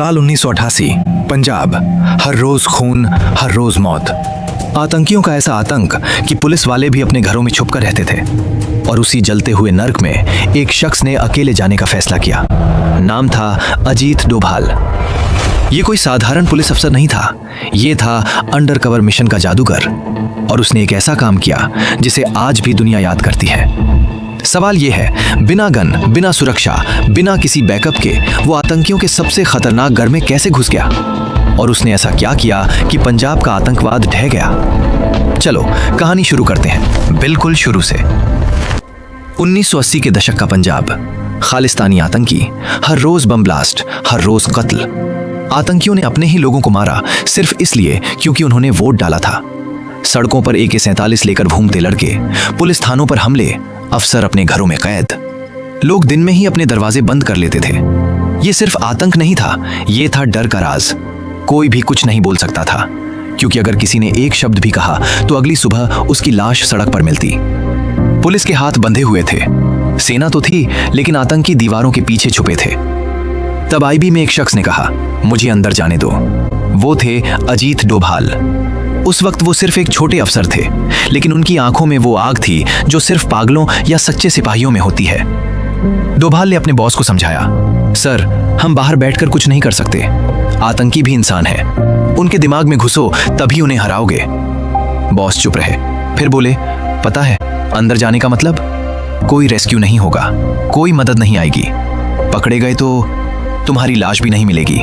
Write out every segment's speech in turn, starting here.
साल 1988, पंजाब। हर रोज खून, हर रोज मौत। आतंकियों का ऐसा आतंक कि पुलिस वाले भी अपने घरों में छुपकर रहते थे। और उसी जलते हुए नर्क में एक शख्स ने अकेले जाने का फैसला किया। नाम था अजीत डोभाल। ये कोई साधारण पुलिस अफसर नहीं था, ये था अंडरकवर मिशन का जादूगर। और उसने एक ऐसा काम किया जिसे आज भी दुनिया याद करती है। सवाल यह है, बिना गन, बिना सुरक्षा, बिना किसी बैकअप के वो आतंकियों के सबसे खतरनाक घर में कैसे घुस गया? और उसने ऐसा क्या किया कि पंजाब का आतंकवाद ढह गया? चलो कहानी शुरू करते हैं, बिल्कुल शुरू से। 1980 के दशक का पंजाब, खालिस्तानी आतंकी, हर रोज बम ब्लास्ट, हर रोज कत्ल। आतंकियों ने अपने ही लोगों को मारा सिर्फ इसलिए क्योंकि उन्होंने वोट डाला था। सड़कों पर AK-47 लेकर घूमते लड़के, पुलिस थानों पर हमले, अफसर अपने घरों में कैद। लोग दिन में ही अपने दरवाजे बंद कर लेते थे। यह सिर्फ आतंक नहीं था, यह था डर का राज। कोई भी कुछ नहीं बोल सकता था, क्योंकि अगर किसी ने एक शब्द भी कहा तो अगली सुबह उसकी लाश सड़क पर मिलती। पुलिस के हाथ बंधे हुए थे, सेना तो थी लेकिन आतंकी दीवारों के पीछे छुपे थे। तब IB में एक शख्स ने कहा, मुझे अंदर जाने दो। वो थे अजीत डोभाल। उस वक्त वो सिर्फ एक छोटे अफसर थे, लेकिन उनकी आंखों में वो आग थी जो सिर्फ पागलों या सच्चे सिपाहियों में होती है। डोभाल ने अपने बॉस को समझाया, सर, हम बाहर बैठकर कुछ नहीं कर सकते। आतंकी भी इंसान है, उनके दिमाग में घुसो तभी उन्हें हराओगे। बॉस चुप रहे, फिर बोले, पता है अंदर जाने का मतलब? कोई रेस्क्यू नहीं होगा, कोई मदद नहीं आएगी। पकड़े गए तो तुम्हारी लाश भी नहीं मिलेगी।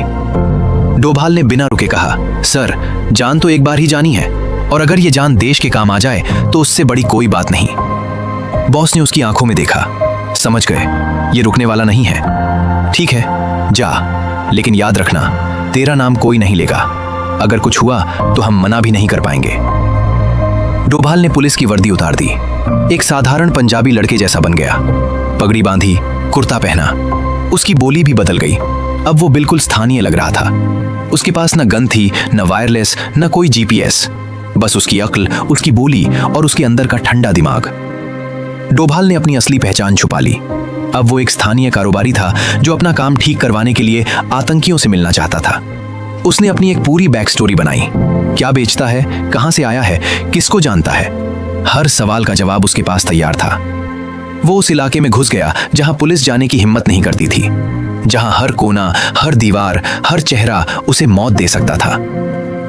डोभाल ने बिना रुके कहा, सर, जान तो एक बार ही जानी है, और अगर ये जान देश के काम आ जाए तो उससे बड़ी कोई बात नहीं। बॉस ने उसकी आंखों में देखा, समझ गए ये रुकने वाला नहीं है। ठीक है, जा, लेकिन याद रखना तेरा नाम कोई नहीं लेगा। अगर कुछ हुआ तो हम मना भी नहीं कर पाएंगे। डोभाल ने पुलिस की वर्दी उतार दी, एक साधारण पंजाबी लड़के जैसा बन गया। पगड़ी बांधी, कुर्ता पहना, उसकी बोली भी बदल गई। अब वो बिल्कुल स्थानीय लग रहा था। उसके पास न गन थी, न वायरलेस, न कोई GPS, बस उसकी अक्ल, उसकी बोली और उसके अंदर का ठंडा दिमाग। डोभाल ने अपनी असली पहचान छुपा ली। अब वो एक स्थानीय कारोबारी था जो अपना काम ठीक करवाने के लिए आतंकियों से मिलना चाहता था। उसने अपनी एक पूरी बैक स्टोरी बनाई, क्या बेचता है, कहां से आया है, किसको जानता है। हर सवाल का जवाब उसके पास तैयार था। वो उस इलाके में घुस गया जहां पुलिस जाने की हिम्मत नहीं करती थी, जहां हर कोना, हर दीवार, हर चेहरा उसे मौत दे सकता था।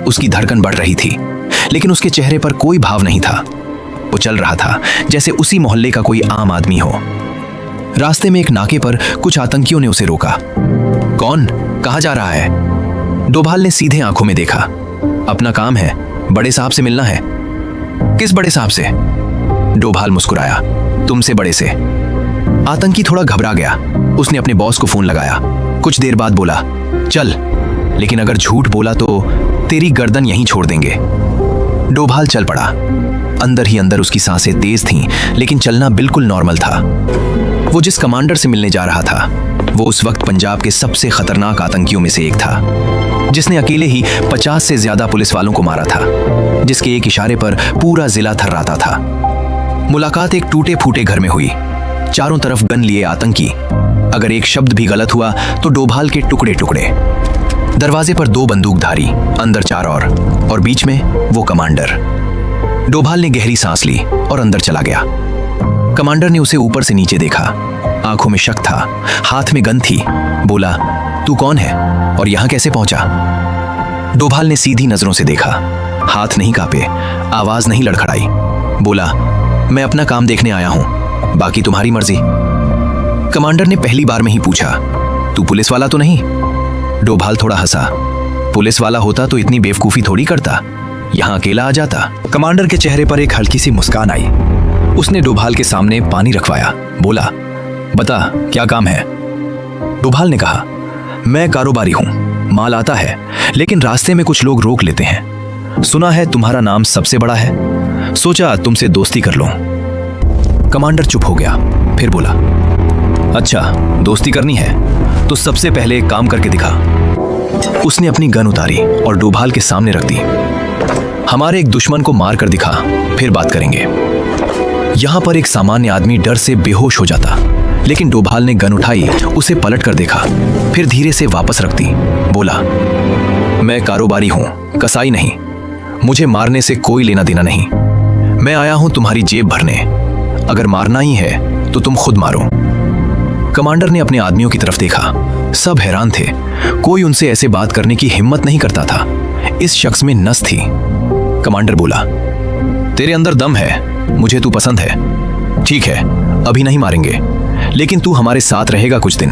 उसकी धड़कन बढ़ रही थी, लेकिन उसके चेहरे पर कोई भाव नहीं था। वो चल रहा था जैसे उसी मोहल्ले का कोई आम आदमी हो। रास्ते में एक नाके पर कुछ आतंकियों ने उसे रोका। कौन, कहां जा रहा है? डोभाल ने सीधे आंखों में देखा। अपना काम है, बड़े साहब से मिलना है। किस बड़े साहब से? डोभाल मुस्कुराया, तुमसे बड़े से। आतंकी थोड़ा घबरा गया। उसने अपने बॉस को फोन लगाया। कुछ देर बाद बोला, चल, लेकिन अगर झूठ बोला तो तेरी गर्दन यहीं छोड़ देंगे। डोभाल चल पड़ा। अंदर ही अंदर उसकी सांसें तेज थीं, लेकिन चलना बिल्कुल नॉर्मल था। वो जिस कमांडर से मिलने जा रहा था, वो उस वक्त पंजाब के सबसे खतरनाक आतंकियों में से एक था, जिसने अकेले ही 50 से ज्यादा पुलिस वालों को मारा था, जिसके एक इशारे पर पूरा जिला थर्राता था। मुलाकात एक टूटे फूटे घर में हुई। चारों तरफ गन लिए आतंकी। अगर एक शब्द भी गलत हुआ तो डोभाल के टुकड़े टुकड़े। दरवाजे पर 2 बंदूकधारी, अंदर 4 और बीच में वो कमांडर। डोभाल ने गहरी सांस ली और अंदर चला गया। कमांडर ने उसे ऊपर से नीचे देखा। आंखों में शक था, हाथ में गन थी। बोला, तू कौन है और यहां कैसे पहुंचा? डोभाल ने सीधी नजरों से देखा। हाथ नहीं कांपे, आवाज नहीं लड़खड़ाई। बोला, मैं अपना काम देखने आया हूं, बाकी तुम्हारी मर्जी। कमांडर ने पहली बार में ही पूछा, तू पुलिस वाला तो नहीं? डोभाल थोड़ा हंसा। पुलिस वाला होता तो इतनी बेवकूफी थोड़ी करता, यहां अकेला आ जाता। कमांडर के चेहरे पर एक हल्की सी मुस्कान आई। उसने डोभाल के सामने पानी रखवाया। बोला, बता क्या काम है? डोभाल ने कहा, मैं कारोबारी हूं, माल आता है, लेकिन रास्ते में कुछ लोग रोक लेते हैं। सुना है तुम्हारा नाम सबसे बड़ा है, सोचा तुमसे दोस्ती कर लूं। कमांडर चुप हो गया, फिर बोला, अच्छा दोस्ती करनी है तो सबसे पहले एक काम करके दिखा। उसने अपनी गन उतारी और डोभाल के सामने रख दी। हमारे एक दुश्मन को मार कर दिखा, फिर बात करेंगे। यहां पर एक सामान्य आदमी डर से बेहोश हो जाता, लेकिन डोभाल ने गन उठाई, उसे पलट कर देखा, फिर धीरे से वापस रख दी। बोला, मैं कारोबारी हूं, कसाई नहीं। मुझे मारने से कोई लेना देना नहीं। मैं आया हूं तुम्हारी जेब भरने। अगर मारना ही है तो तुम खुद मारो। कमांडर ने अपने आदमियों की तरफ देखा। सब हैरान थे। कोई उनसे ऐसे बात करने की हिम्मत नहीं करता था। इस शख्स में नस थी। कमांडर बोला, तेरे अंदर दम है, मुझे तू पसंद है। ठीक है, अभी नहीं मारेंगे, लेकिन तू हमारे साथ रहेगा कुछ दिन।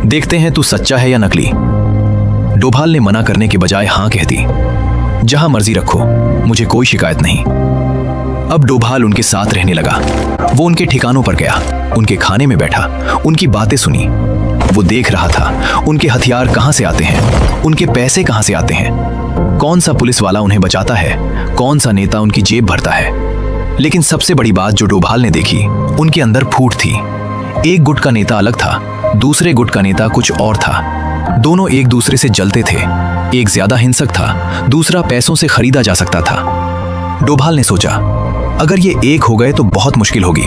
देखते हैं तू सच्चा है या नकली। डोभाल ने मना करने के बजाय हां कह दी। जहां मर्जी रखो, मुझे कोई शिकायत नहीं। अब डोभाल उनके साथ रहने लगा। वो उनके ठिकानों पर गया, उनके खाने में बैठा, उनकी बातें सुनी। वो देख रहा था उनके हथियार कहां से आते हैं, उनके पैसे कहां से आते हैं, कौन सा पुलिस वाला उन्हें बचाता है, कौन सा नेता उनकी जेब भरता है। लेकिन सबसे बड़ी बात जो डोभाल ने देखी, उनके अंदर फूट थी। एक गुट का नेता अलग था, दूसरे गुट का नेता कुछ और था। दोनों एक दूसरे से जलते थे। एक ज्यादा हिंसक था, दूसरा पैसों से खरीदा जा सकता था। डोभाल ने सोचा, अगर ये एक हो गए तो बहुत मुश्किल होगी,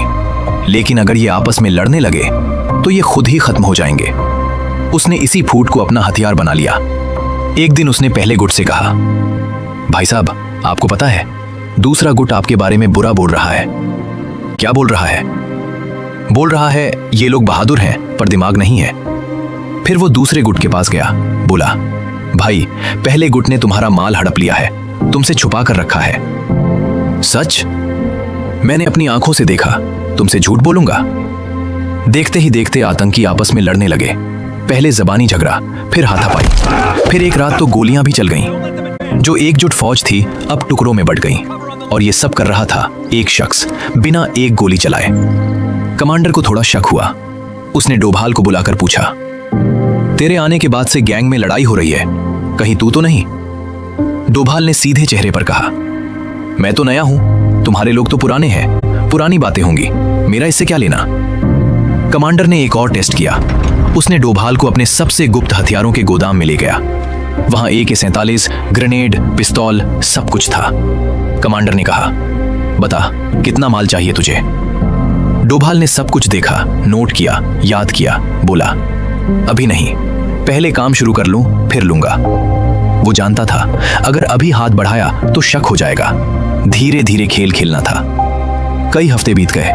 लेकिन अगर ये आपस में लड़ने लगे तो ये खुद ही खत्म हो जाएंगे। उसने इसी फूट को अपना हथियार बना लिया। एक दिन उसने पहले गुट से कहा, भाई साहब, आपको पता है दूसरा गुट आपके बारे में बुरा बोल रहा है। क्या बोल रहा है? बोल रहा है ये लोग बहादुर हैं पर दिमाग नहीं है। फिर वो दूसरे गुट के पास गया, बोला, भाई, पहले गुट ने तुम्हारा माल हड़प लिया है, तुमसे छुपा कर रखा है। सच? मैंने अपनी आंखों से देखा, तुमसे झूठ बोलूंगा? देखते ही देखते आतंकी आपस में लड़ने लगे। पहले जबानी झगड़ा, फिर हाथापाई, फिर एक रात तो गोलियां भी चल गईं। जो एकजुट फौज थी अब टुकड़ों में बट गई, और ये सब कर रहा था एक शख्स, बिना एक गोली चलाए। कमांडर को थोड़ा शक हुआ। उसने डोभाल को बुलाकर पूछा, तेरे आने के बाद से गैंग में लड़ाई हो रही है, कहीं तू तो नहीं? डोभाल ने सीधे चेहरे पर कहा, मैं तो नया हूं, तुम्हारे लोग तो पुराने हैं, पुरानी बातें होंगी, मेरा इससे क्या लेना? कमांडर ने एक और टेस्ट किया। उसने डोभाल को अपने सबसे गुप्त हथियारों के गोदाम में ले गया। वहां AK-47, ग्रेनेड, पिस्तौल, सब कुछ था। कमांडर ने कहा, बता, कितना माल चाहिए तुझे? डोभाल ने सब कुछ देखा, नोट किया, याद किया, बोला, अभी नहीं, पहले काम शुरू कर लूं, फिर लूंगा। वो जानता था अगर अभी हाथ बढ़ाया तो शक हो जाएगा। धीरे धीरे खेल खेलना था। कई हफ्ते बीत गए।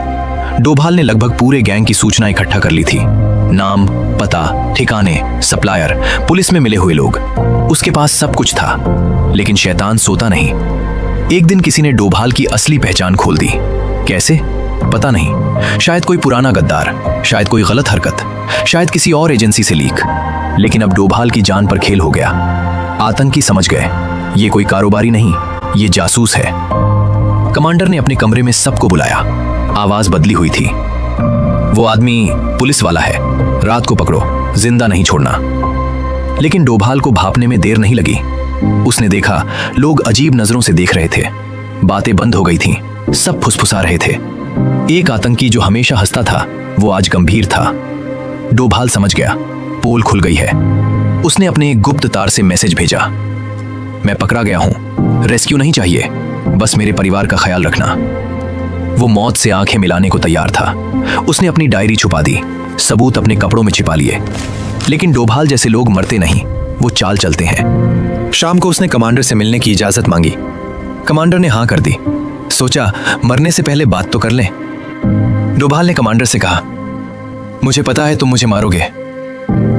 डोभाल ने लगभग पूरे गैंग की सूचना इकट्ठा कर ली थी। नाम, पता, ठिकाने, सप्लायर, पुलिस में मिले हुए लोग। उसके पास सब कुछ था, लेकिन शैतान सोता नहीं। एक दिन किसी ने डोभाल की असली पहचान खोल दी। कैसे? पता नहीं। शायद कोई पुराना गद्दार, शायद कोई गलत हरकत, शायद किसी और एजेंसी से लीक। लेकिन अब डोभाल की जान पर खेल हो गया। आतंकी समझ गए, ये कोई कारोबारी नहीं, ये जासूस है। कमांडर ने अपने कमरे में सबको बुलाया। आवाज बदली हुई थी। वो आदमी पुलिस वाला है, रात को पकड़ो, जिंदा नहीं छोड़ना। लेकिन डोभाल को भापने में देर नहीं लगी। उसने देखा लोग अजीब नजरों से देख रहे थे। बातें बंद हो गई थीं, सब फुसफुसा रहे थे। एक आतंकी जो हमेशा हंसता था, वो आज गंभीर था। डोभाल समझ गया, पोल खुल गई है। उसने अपने एक गुप्त तार से मैसेज भेजा, मैं पकड़ा गया हूं, रेस्क्यू नहीं चाहिए, बस मेरे परिवार का ख्याल रखना। वो मौत से आंखें मिलाने को तैयार था। उसने अपनी डायरी छुपा दी, सबूत अपने कपड़ों में छिपा लिए। लेकिन डोभाल जैसे लोग मरते नहीं, वो चाल चलते हैं। शाम को उसने कमांडर से मिलने की इजाजत मांगी। कमांडर ने हां कर दी। सोचा मरने से पहले बात तो कर ले। डोभाल ने कमांडर से कहा, मुझे पता है तुम मुझे मारोगे,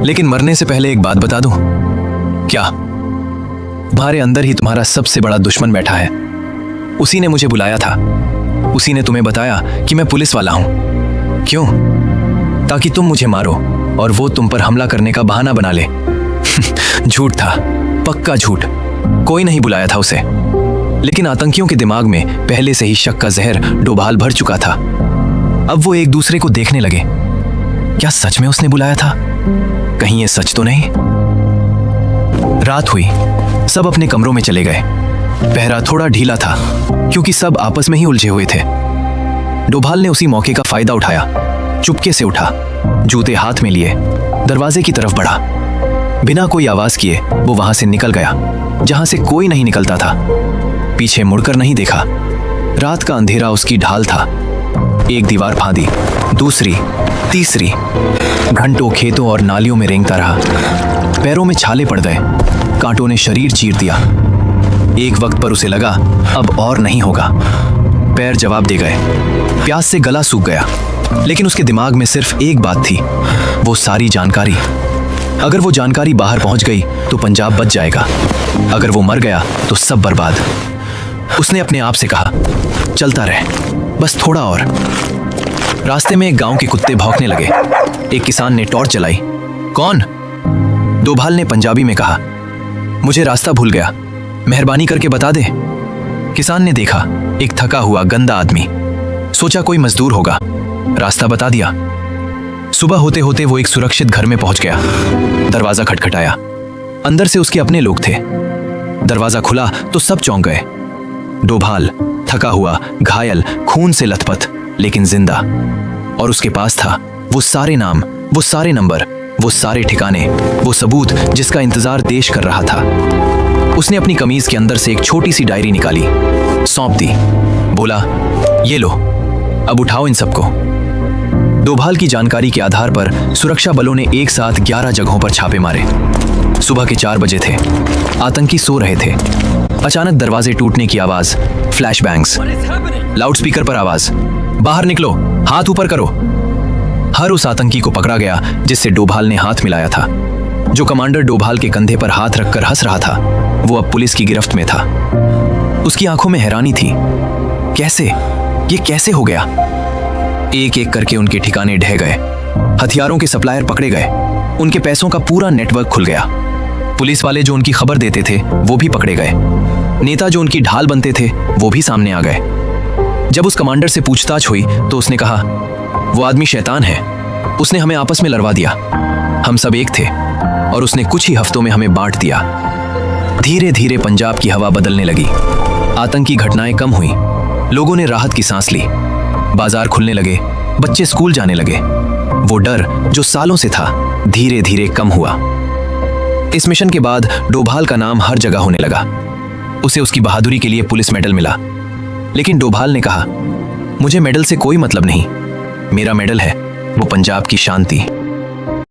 लेकिन मरने से पहले एक बात बता दूं। क्या? तुम्हारे अंदर ही तुम्हारा सबसे बड़ा दुश्मन बैठा है। उसी ने मुझे बुलाया था, उसी ने तुम्हें बताया कि मैं पुलिस वाला हूं। क्यों? ताकि तुम मुझे मारो और वो तुम पर हमला करने का बहाना बना ले। झूठ था, पक्का झूठ। कोई नहीं बुलाया था उसे। लेकिन आतंकियों के दिमाग में पहले से ही शक का जहर डोभाल भर चुका था। अब वो एक दूसरे को देखने लगे। क्या सच में उसने बुलाया था? कहीं ये सच तो नहीं? रात हुई, सब अपने कमरों में चले गए। पहरा थोड़ा ढीला था क्योंकि सब आपस में ही उलझे हुए थे। डोभाल ने उसी मौके का फायदा उठाया। चुपके से उठा, जूते हाथ में लिए, दरवाजे की तरफ बढ़ा। बिना कोई आवाज किए वो वहां से निकल गया जहां से कोई नहीं निकलता था। पीछे मुड़कर नहीं देखा। रात का अंधेरा उसकी ढाल था। एक दीवार फांदी, दूसरी, तीसरी, घंटों खेतों और नालियों में रेंगता रहा। पैरों में छाले पड़ गए, कांटों ने शरीर चीर दिया। एक वक्त पर उसे लगा अब और नहीं होगा। पैर जवाब दे गए, प्यास से गला सूख गया, लेकिन उसके दिमाग में सिर्फ एक बात थी, वो सारी जानकारी। अगर वो जानकारी बाहर पहुंच गई तो पंजाब बच जाएगा, अगर वो मर गया तो सब बर्बाद। उसने अपने आप से कहा, चलता रहे, बस थोड़ा और। रास्ते में एक गांव के कुत्ते भौंकने लगे। एक किसान ने टॉर्च जलाई। कौन? डोभाल ने पंजाबी में कहा, मुझे रास्ता भूल गया, मेहरबानी करके बता दे। किसान ने देखा, एक थका हुआ गंदा आदमी। सोचा कोई मजदूर होगा, रास्ता बता दिया। सुबह होते होते वो एक सुरक्षित घर में पहुंच गया। दरवाजा खटखटाया, अंदर से उसके अपने लोग थे। दरवाजा खुला तो सब चौंक गए। डोभाल थका हुआ, घायल, खून से लथपथ, लेकिन जिंदा। और उसके पास था वो सारे नाम, वो सारे नंबर, वो सारे ठिकाने, वो सबूत जिसका इंतजार देश कर रहा था। उसने अपनी कमीज के अंदर से एक छोटी सी डायरी निकाली, सौंप दी, बोला, ये लो, अब उठाओ इन सबको। डोभाल की जानकारी के आधार पर सुरक्षा बलों ने एक साथ 11 जगहों पर छापे मारे। सुबह के 4 बजे थे, आतंकी सो रहे थे। अचानक दरवाजे टूटने की आवाज, फ्लैश बैंग्स, लाउडस्पीकर पर आवाज, बाहर निकलो, हाथ ऊपर करो। हर उस आतंकी को पकड़ा गया जिससे डोभाल ने हाथ मिलाया था। जो कमांडर डोभाल के कंधे पर हाथ रखकर हंस रहा था, वो अब पुलिस की गिरफ्त में था। उसकी आंखों में हैरानी थी, कैसे, ये कैसे हो गया? एक एक करके उनके ठिकाने ढह गए, हथियारों के सप्लायर पकड़े गए, उनके पैसों का पूरा नेटवर्क खुल गया। पुलिस वाले जो उनकी खबर देते थे वो भी पकड़े गए, नेता जो उनकी ढाल बनते थे वो भी सामने आ गए। जब उस कमांडर से पूछताछ हुई तो उसने कहा, वो आदमी शैतान है, उसने हमें आपस में लड़वा दिया, हम सब एक थे और उसने कुछ ही हफ्तों में हमें बांट दिया। धीरे धीरे पंजाब की हवा बदलने लगी, आतंकी घटनाएं कम हुई, लोगों ने राहत की सांस ली, बाजार खुलने लगे, बच्चे स्कूल जाने लगे। वो डर जो सालों से था धीरे धीरे कम हुआ। इस मिशन के बाद डोभाल का नाम हर जगह होने लगा। उसे उसकी बहादुरी के लिए पुलिस मेडल मिला, लेकिन डोभाल ने कहा, मुझे मेडल से कोई मतलब नहीं, मेरा मेडल है वो पंजाब की शांति।